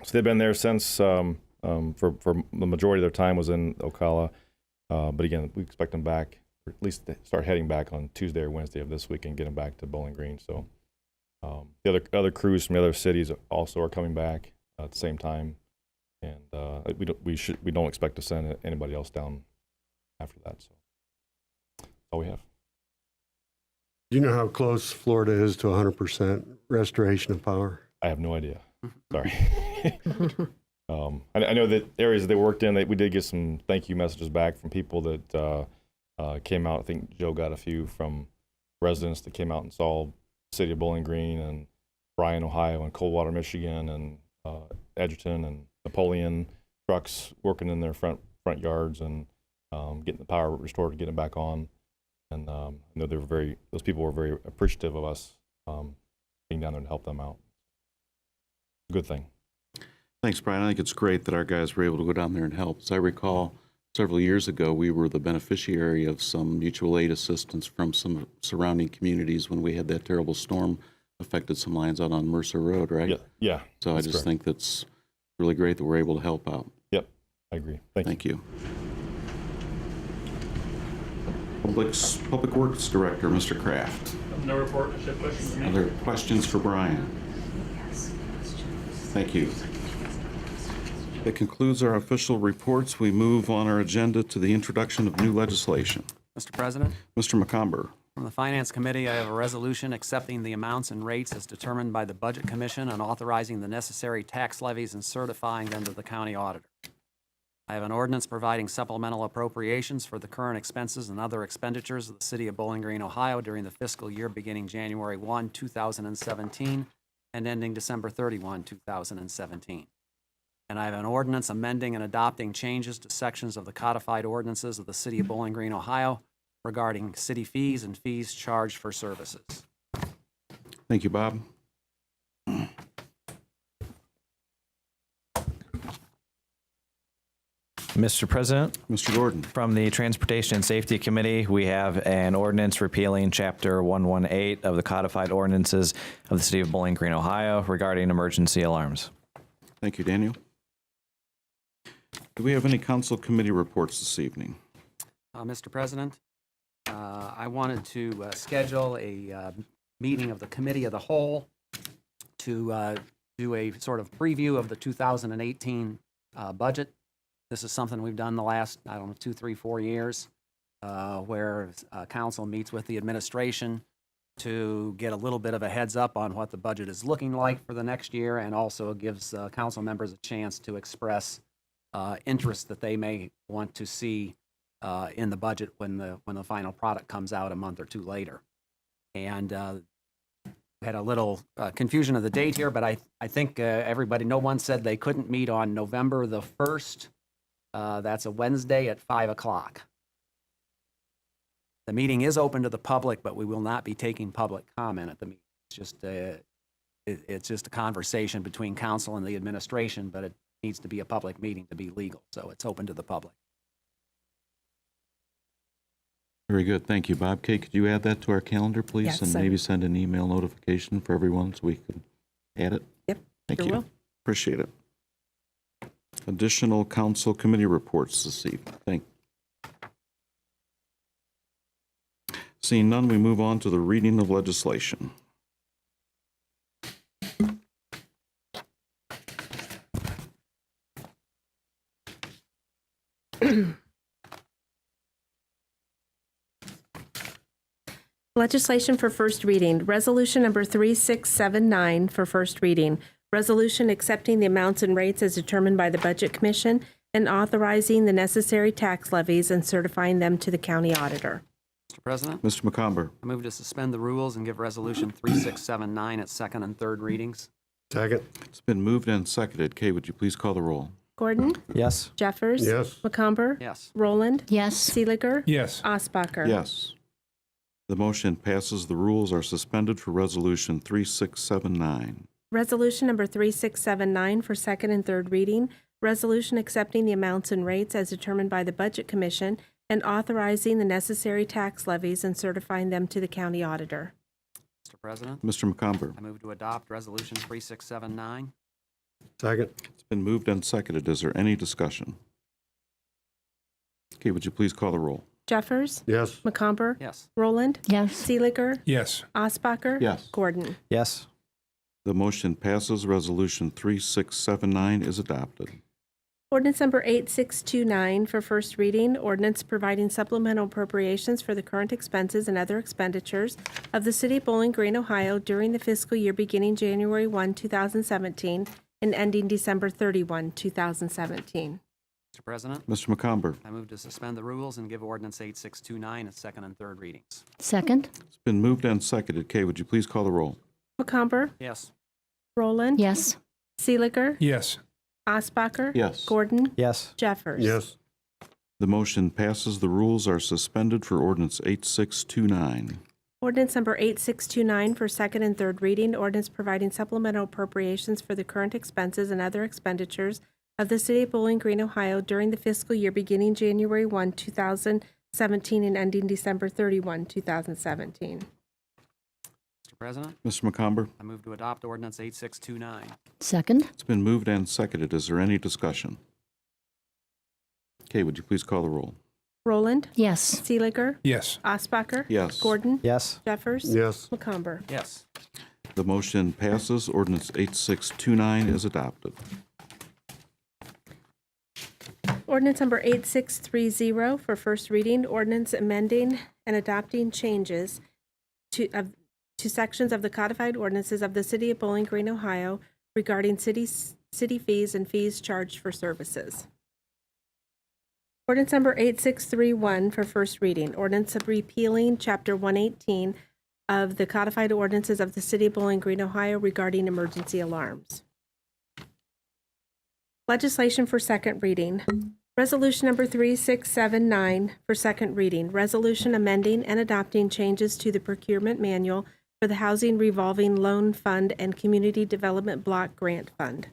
So they've been there since for the majority of their time was in Ocala, but again, we expect them back, or at least start heading back on Tuesday or Wednesday of this week and getting back to Bowling Green. So the other crews from the other cities also are coming back at the same time, and we don't expect to send anybody else down after that. So that's all we have. Do you know how close Florida is to 100% restoration of power? I have no idea. Sorry. I know that areas they worked in, we did get some thank you messages back from people that came out. I think Joe got a few from residents that came out and saw the city of Bowling Green and Bryan, Ohio, and Coldwater, Michigan, and Edgerton and Napoleon trucks working in their front yards and getting the power restored, getting it back on. And I know those people were very appreciative of us being down there to help them out. Good thing. Thanks, Brian. I think it's great that our guys were able to go down there and help. As I recall, several years ago, we were the beneficiary of some mutual aid assistance from some surrounding communities when we had that terrible storm affected some lines out on Mercer Road, right? Yeah. So I just think that's really great that we're able to help out. Yep, I agree. Thank you. Public Works Director, Mr. Kraft. No report. Just have questions for me. Other questions for Brian? Thank you. That concludes our official reports. We move on our agenda to the introduction of new legislation. Mr. President, Mr. McComber. from the Finance Committee, I have a resolution accepting the amounts and rates as determined by the Budget Commission and authorizing the necessary tax levies and certifying them to the county auditor. I have an ordinance providing supplemental appropriations for the current expenses and other expenditures of the City of Bowling Green, Ohio during the fiscal year beginning January 1, 2017 and ending December 31, 2017. And I have an ordinance amending and adopting changes to sections of the codified ordinances of the City of Bowling Green, Ohio regarding city fees and fees charged for services. Thank you, Bob. Mr. President, Mr. Gordon. from the Transportation and Safety Committee, we have an ordinance repealing Chapter 118 of the codified ordinances of the City of Bowling Green, Ohio regarding emergency alarms. Thank you, Daniel. Do we have any council committee reports this evening? Mr. President, I wanted to schedule a meeting of the Committee of the Whole to do a sort of preview of the 2018 budget. This is something we've done the last, 2, 3, 4 years, where council meets with the administration to get a little bit of a heads up on what the budget is looking like for the next year, and also gives council members a chance to express interest that they may want to see in the budget when the final product comes out a month or two later. And had a little confusion of the date here, but I think everybody, no one said they couldn't meet on November the 1st. That's a Wednesday at 5 o'clock. The meeting is open to the public, but we will not be taking public comment at the meeting. It's just a conversation between council and the administration, but it needs to be a public meeting to be legal, so it's open to the public. Very good. Thank you, Bob. Kay, could you add that to our calendar, please? Yes, And I maybe send an email notification for everyone so we can add it? Yep, Thank sure you. will. Appreciate it. Additional council committee reports this evening. Seeing none, we move on to the reading of legislation. Legislation for first reading. Resolution number 3679 for first reading. Resolution accepting the amounts and rates as determined by the Budget Commission and authorizing the necessary tax levies and certifying them to the county auditor. Mr. President, Mr. McComber. I move to suspend the rules and give Resolution 3679 its second and third readings. Second. It's been moved and seconded. Kay, would you please call the roll? Gordon? Yes. Jeffers? Yes. McComber? Yes. Roland? Yes. Seeliger? Yes. Osbacher? Yes. The motion passes. The rules are suspended for Resolution 3679. Resolution number 3679 for second and third reading. Resolution accepting the amounts and rates as determined by the Budget Commission and authorizing the necessary tax levies and certifying them to the county auditor. Mr. President, Mr. McComber. I move to adopt Resolution 3679. Second. It's been moved and seconded. Is there any discussion? Kay, would you please call the roll? Jeffers? Yes. McComber? Yes. Roland? Yes. Seeliger? Yes. Osbacher? Yes. Gordon? Yes. The motion passes. Resolution 3679 is adopted. Ordinance number 8629 for first reading. Ordinance providing supplemental appropriations for the current expenses and other expenditures of the City of Bowling Green, Ohio during the fiscal year beginning January 1, 2017 and ending December 31, 2017. Mr. President, Mr. McComber. I move to suspend the rules and give Ordinance 8629 its second and third readings. Second. It's been moved and seconded. Kay, would you please call the roll? McComber? Yes. Roland? Yes. Seeliger? Yes. Osbacher? Yes. Gordon? Yes. Jeffers? Yes. The motion passes. The rules are suspended for Ordinance 8629. Ordinance number 8629 for second and third reading. Ordinance providing supplemental appropriations for the current expenses and other expenditures of the City of Bowling Green, Ohio during the fiscal year beginning January 1, 2017 and ending December 31, 2017. Mr. President, Mr. McComber. I move to adopt Ordinance 8629. Second. It's been moved and seconded. Is there any discussion? Kay, would you please call the roll? Roland? Yes. Seeliger? Yes. Osbacher? Yes. Gordon? Yes. Jeffers? Yes. McComber? Yes. The motion passes. Ordinance 8629 is adopted. Ordinance number 8630 for first reading. Ordinance amending and adopting changes to sections of the codified ordinances of the City of Bowling Green, Ohio regarding city fees and fees charged for services. Ordinance number 8631 for first reading. Ordinance of repealing Chapter 118 of the codified ordinances of the City of Bowling Green, Ohio regarding emergency alarms. Legislation for second reading. Resolution number 3679 for second reading. Resolution amending and adopting changes to the procurement manual for the Housing Revolving Loan Fund and Community Development Block Grant Fund.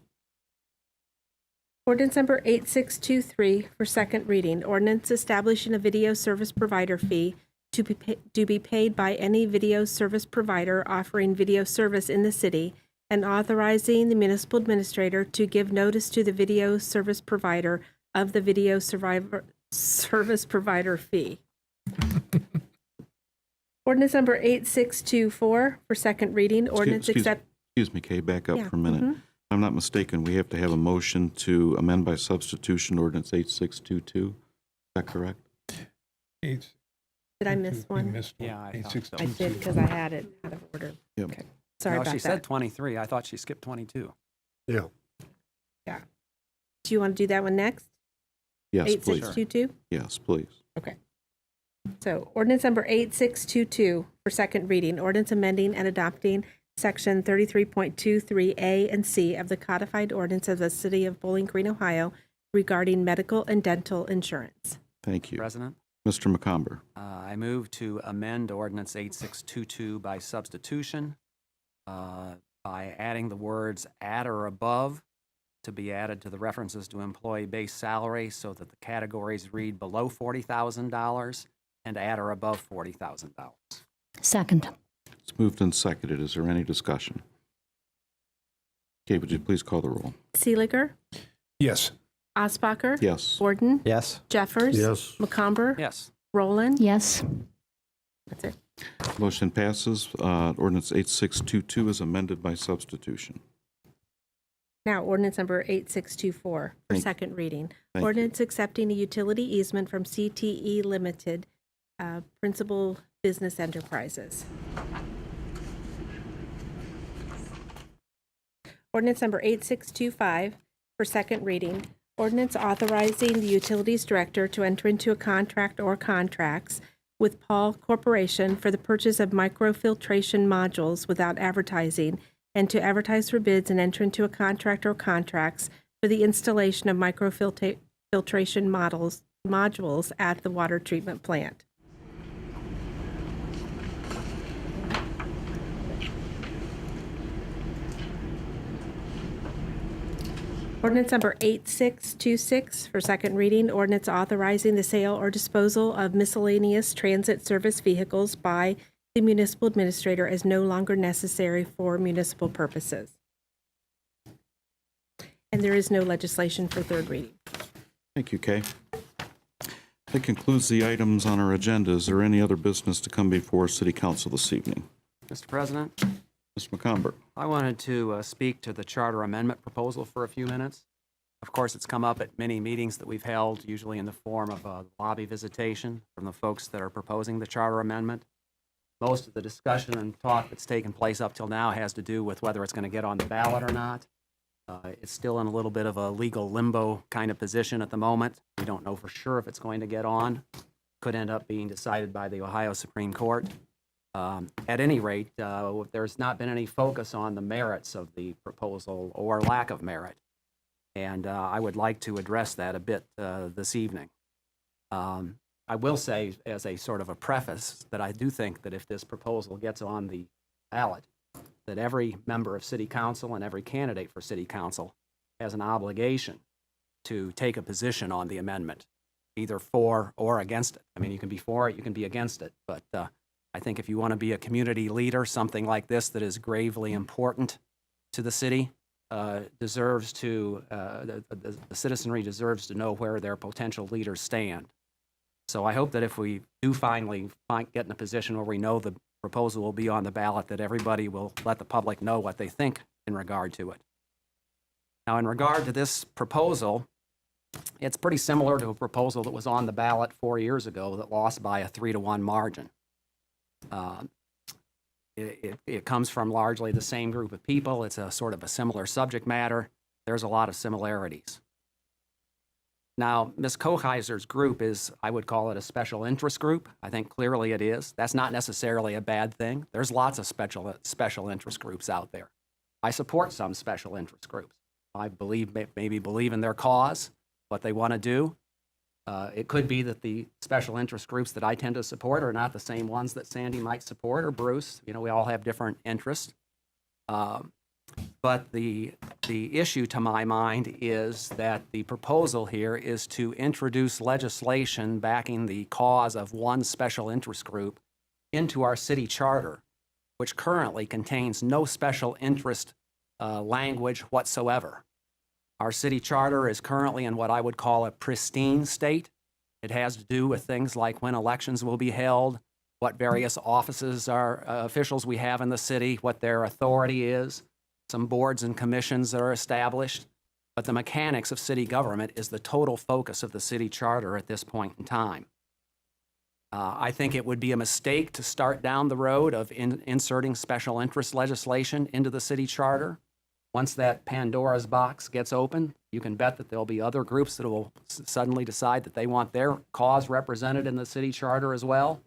Ordinance number 8623 for second reading. Ordinance establishing a video service provider fee to be paid by any video service provider offering video service in the city and authorizing the municipal administrator to give notice to the video service provider of the video service provider fee. Ordinance number 8624 for second reading. Ordinance Excuse me, Kay, back up Yeah, for a minute. If I'm not mistaken, we have to have a motion to amend by substitution ordinance 8622. Is that correct? Did I miss You one? missed one. Yeah, I thought 862. so. I did because I had it out of order. Yep. Okay. Sorry No, about she that. said 23. I thought she skipped 22. Yeah. Do you want to do that one next? Yes, please. 8622? Yes, please. Okay. So ordinance number 8622 for second reading. Ordinance amending and adopting section 33.23A and C of the codified ordinance of the city of Bowling Green, Ohio regarding medical and dental insurance. Thank you. President, Mr. McComber. I move to amend ordinance 8622 by substitution by adding the words "at or above" to be added to the references to employee base salary so that the categories read below $40,000 and at or above $40,000. Second. It's moved and seconded. Is there any discussion? Kay, would you please call the roll? Seeliger, Yes. Osbacher, Yes. Gordon, Yes. Jeffers, Yes. McComber, Yes. Roland. Yes. That's it. Motion passes. Ordinance 8622 is amended by substitution. Now, ordinance number 8624 for Thank you. second reading. Thank you. Ordinance accepting a utility easement from CTE Limited, Principal Business Enterprises. Ordinance number 8625 for second reading. Ordinance authorizing the Utilities Director to enter into a contract or contracts with Paul Corporation for the purchase of microfiltration modules without advertising, and to advertise for bids and enter into a contract or contracts for the installation of microfiltration modules at the water treatment plant. Ordinance number 8626 for second reading. Ordinance authorizing the sale or disposal of miscellaneous transit service vehicles by the municipal administrator as no longer necessary for municipal purposes. And there is no legislation for third reading. Thank you, Kay. That concludes the items on our agenda. Is there any other business to come before City Council this evening? Mr. President, Mr. McComber. I wanted to speak to the charter amendment proposal for a few minutes. Of course, it's come up at many meetings that we've held, usually in the form of a lobby visitation from the folks that are proposing the charter amendment. Most of the discussion and talk that's taken place up till now has to do with whether it's going to get on the ballot or not. It's still in a little bit of a legal limbo kind of position at the moment. We don't know for sure if it's going to get on. Could end up being decided by the Ohio Supreme Court. At any rate, there's not been any focus on the merits of the proposal or lack of merit. And I would like to address that a bit this evening. I will say, as a sort of a preface, that I do think that if this proposal gets on the ballot, that every member of City Council and every candidate for City Council has an obligation to take a position on the amendment, either for or against it. I mean, you can be for it, you can be against it, but I think if you want to be a community leader, something like this that is gravely important to the city deserves to, the citizenry deserves to know where their potential leaders stand. So I hope that if we do finally get in a position where we know the proposal will be on the ballot, that everybody will let the public know what they think in regard to it. Now, in regard to this proposal, it's pretty similar to a proposal that was on the ballot 4 years ago that lost by a 3-to-1 margin. It comes from largely the same group of people. It's a sort of a similar subject matter. There's a lot of similarities. Now, Ms. Koheiser's group is, I would call it a special interest group. I think clearly it is. That's not necessarily a bad thing. There's lots of special interest groups out there. I support some special interest groups. I believe, maybe believe in their cause, what they want to do. It could be that the special interest groups that I tend to support are not the same ones that Sandy might support, or Bruce. You know, we all have different interests. But the issue to my mind is that the proposal here is to introduce legislation backing the cause of one special interest group into our city charter, which currently contains no special interest language whatsoever. Our city charter is currently in what I would call a pristine state. It has to do with things like when elections will be held, what various offices or officials we have in the city, what their authority is, some boards and commissions that are established. But the mechanics of city government is the total focus of the city charter at this point in time. I think it would be a mistake to start down the road of inserting special interest legislation into the city charter. Once that Pandora's box gets open, you can bet that there'll be other groups that will suddenly decide that they want their cause represented in the city charter as well.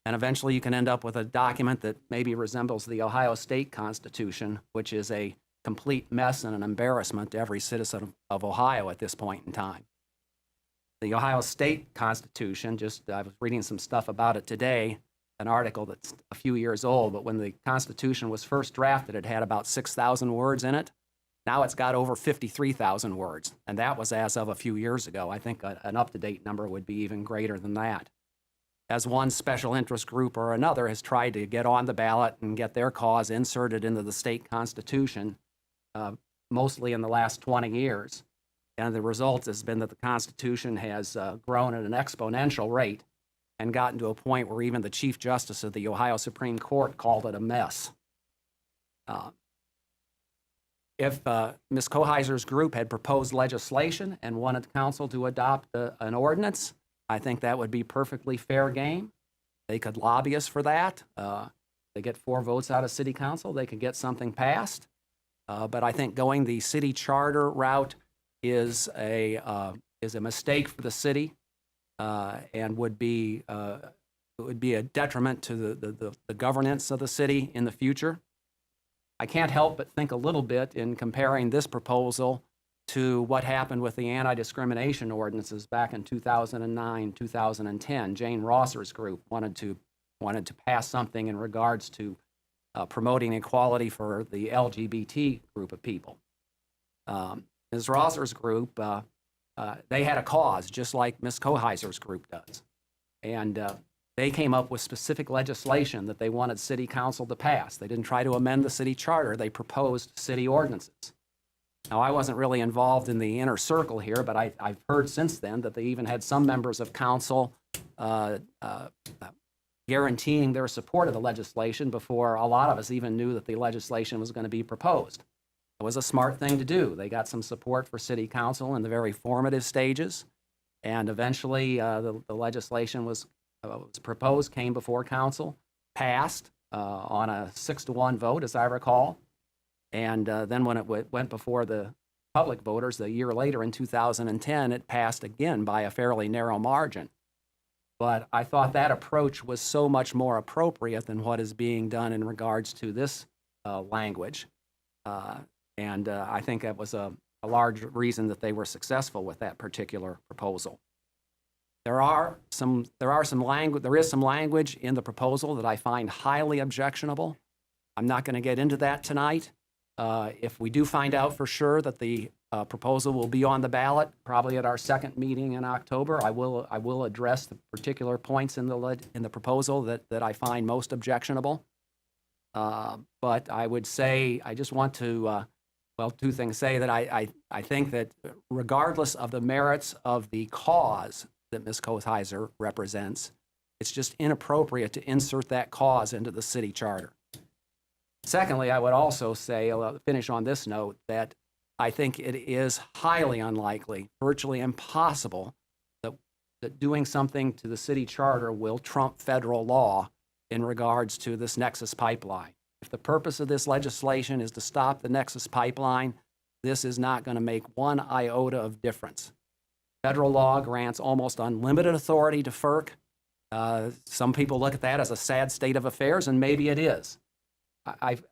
And eventually you can end up with a document that maybe resembles the Ohio State Constitution, which is a complete mess and an embarrassment to every citizen of Ohio at this point in time. The Ohio State Constitution, I was reading some stuff about it today, an article that's a few years old, but when the Constitution was first drafted, it had about 6,000 words in it. Now it's got over 53,000 words, and that was as of a few years ago. I think an up-to-date number would be even greater than that. As one special interest group or another has tried to get on the ballot and get their cause inserted into the state constitution, mostly in the last 20 years. And the result has been that the Constitution has grown at an exponential rate and gotten to a point where even the Chief Justice of the Ohio Supreme Court called it a mess. If Ms. Koheiser's group had proposed legislation and wanted council to adopt an ordinance, I think that would be perfectly fair game. They could lobby us for that. They get 4 votes out of city council, they could get something passed. But I think going the city charter route is a mistake for the city and would be a detriment to the governance of the city in the future. I can't help but think a little bit in comparing this proposal to what happened with the anti-discrimination ordinances back in 2009, 2010. Jane Rosser's group wanted to pass something in regards to promoting equality for the LGBT group of people. Ms. Rosser's group, they had a cause, just like Ms. Koheiser's group does. And they came up with specific legislation that they wanted city council to pass. They didn't try to amend the city charter. They proposed city ordinances. Now, I wasn't really involved in the inner circle here, but I've heard since then that they even had some members of council guaranteeing their support of the legislation before a lot of us even knew that the legislation was going to be proposed. It was a smart thing to do. They got some support for city council in the very formative stages, and eventually the legislation was proposed, came before council, passed on a 6-1 vote, as I recall, and then when it went before the public voters a year later in 2010, it passed again by a fairly narrow margin. But I thought that approach was so much more appropriate than what is being done in regards to this language. And I think that was a large reason that they were successful with that particular proposal. There is some language in the proposal that I find highly objectionable. I'm not going to get into that tonight. If we do find out for sure that the proposal will be on the ballot, probably at our second meeting in October, I will address the particular points in the proposal that I find most objectionable. But I would say, I just want to, two things. Say that I think that regardless of the merits of the cause that Ms. Koheiser represents, it's just inappropriate to insert that cause into the city charter. Secondly, I would also say, I'll finish on this note, that I think it is highly unlikely, virtually impossible, that doing something to the city charter will trump federal law in regards to this Nexus pipeline. If the purpose of this legislation is to stop the Nexus pipeline, this is not going to make one iota of difference. Federal law grants almost unlimited authority to FERC. Some people look at that as a sad state of affairs, and maybe it is.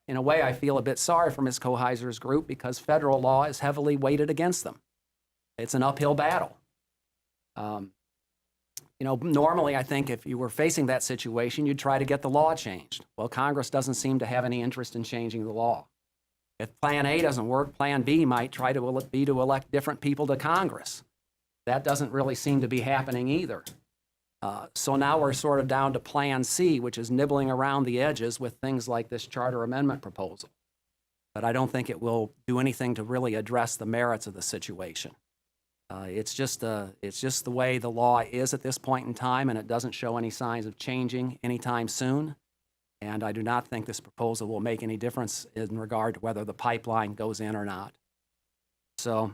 in a way, I feel a bit sorry for Ms. Koheiser's group because federal law is heavily weighted against them. It's an uphill battle. You know, normally I think if you were facing that situation, you'd try to get the law changed. Well, Congress doesn't seem to have any interest in changing the law. If Plan A doesn't work, Plan B might try to be to elect different people to Congress. That doesn't really seem to be happening either. So now we're sort of down to Plan C, which is nibbling around the edges with things like this charter amendment proposal. But I don't think it will do anything to really address the merits of the situation. It's just the way the law is at this point in time, and it doesn't show any signs of changing anytime soon. And I do not think this proposal will make any difference in regard to whether the pipeline goes in or not. So,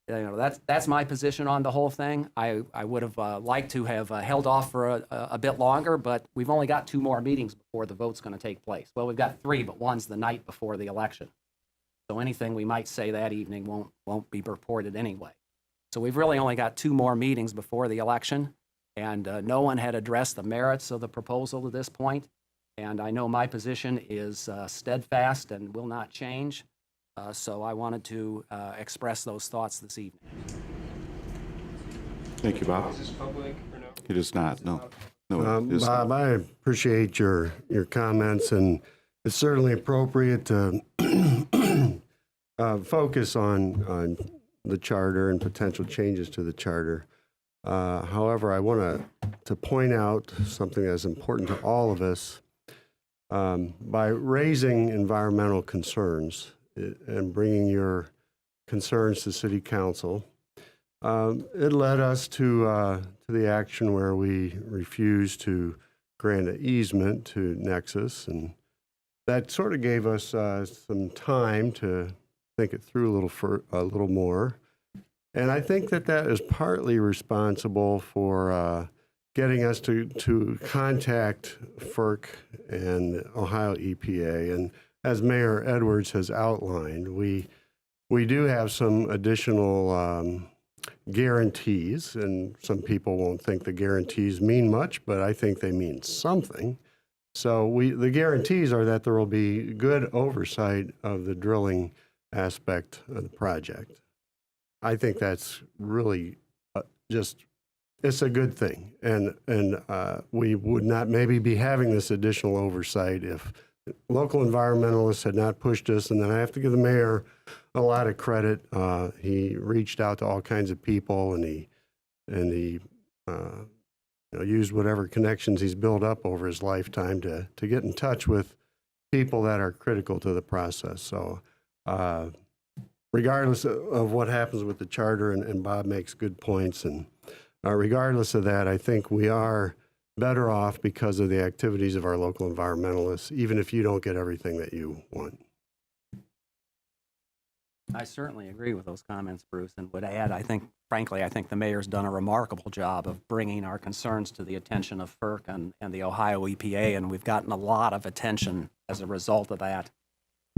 you know, that's my position on the whole thing. I would have liked to have held off for a bit longer, but we've only got 2 more meetings before the vote's going to take place. Well, we've got 3, but one's the night before the election. So anything we might say that evening won't be reported anyway. So we've really only got 2 more meetings before the election, and no one had addressed the merits of the proposal to this point. And I know my position is steadfast and will not change. So I wanted to express those thoughts this evening. Thank you, Bob. Is this public or no? It is not, no. No, it is Bob, I appreciate your comments, and it's certainly appropriate to focus on the charter and potential changes to the charter. However, I want to point out something that's important to all of us. By raising environmental concerns and bringing your concerns to City Council, it led us to the action where we refused to grant an easement to Nexus, and that sort of gave us some time to think it through a little more. And I think that is partly responsible for getting us to contact FERC and Ohio EPA. And as Mayor Edwards has outlined, we do have some additional guarantees, and some people won't think the guarantees mean much, but I think they mean something. So the guarantees are that there will be good oversight of the drilling aspect of the project. I think that's really it's a good thing. And we would not maybe be having this additional oversight if local environmentalists had not pushed us. And then I have to give the mayor a lot of credit. He reached out to all kinds of people, and he used whatever connections he's built up over his lifetime to get in touch with people that are critical to the process. So regardless of what happens with the charter, and Bob makes good points, and regardless of that, I think we are better off because of the activities of our local environmentalists, even if you don't get everything that you want. I certainly agree with those comments, Bruce, and would add, frankly, I think the mayor's done a remarkable job of bringing our concerns to the attention of FERC and the Ohio EPA, and we've gotten a lot of attention as a result of that.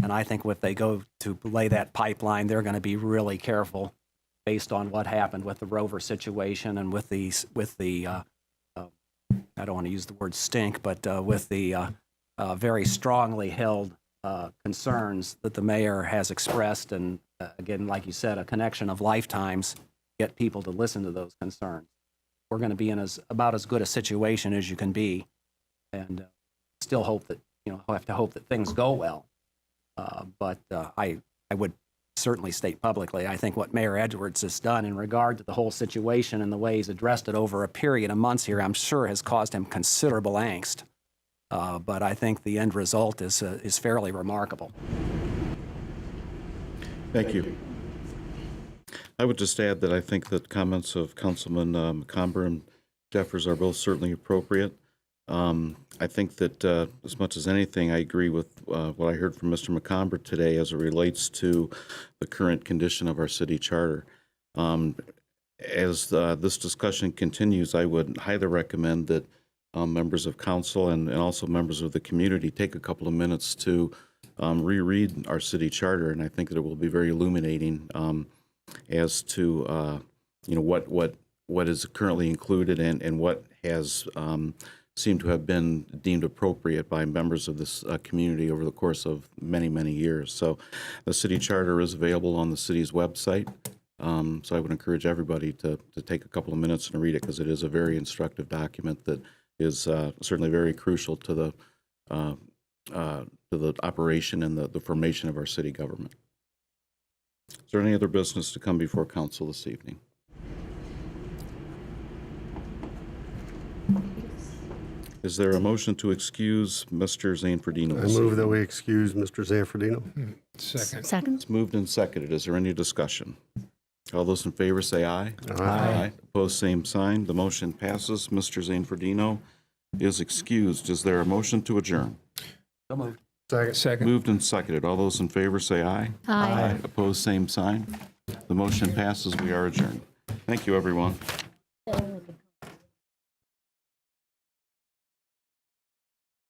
And I think if they go to lay that pipeline, they're going to be really careful based on what happened with the rover situation and with the I don't want to use the word stink, but with the very strongly held concerns that the mayor has expressed. And again, like you said, a connection of lifetimes, get people to listen to those concerns. We're going to be in about as good a situation as you can be, and still hope that, have to hope that things go well. But I would certainly state publicly, I think what Mayor Edwards has done in regard to the whole situation and the way he's addressed it over a period of months here, I'm sure has caused him considerable angst. But I think the end result is fairly remarkable. Thank you. I would just add that I think that comments of Councilman McComber and Jeffers are both certainly appropriate. I think that as much as anything, I agree with what I heard from Mr. McComber today as it relates to the current condition of our city charter. As this discussion continues, I would highly recommend that members of council and also members of the community take a couple of minutes to reread our city charter, and I think that it will be very illuminating as to what is currently included and what has seem to have been deemed appropriate by members of this community over the course of many, many years. So the city charter is available on the city's website. So I would encourage everybody to take a couple of minutes and read it, because it is a very instructive document that is certainly very crucial to the operation and the formation of our city government. Is there any other business to come before council this evening? Is there a motion to excuse Mr. Zanfordino? I move that we excuse Mr. Zanfordino. Second. It's moved and seconded. Is there any discussion? All those in favor say aye. Aye. Opposed, same sign. The motion passes. Mr. Zanfordino is excused. Is there a motion to adjourn? So moved. Second. Moved and seconded. All those in favor say aye. Aye. Opposed, same sign. The motion passes. We are adjourned. Thank you, everyone.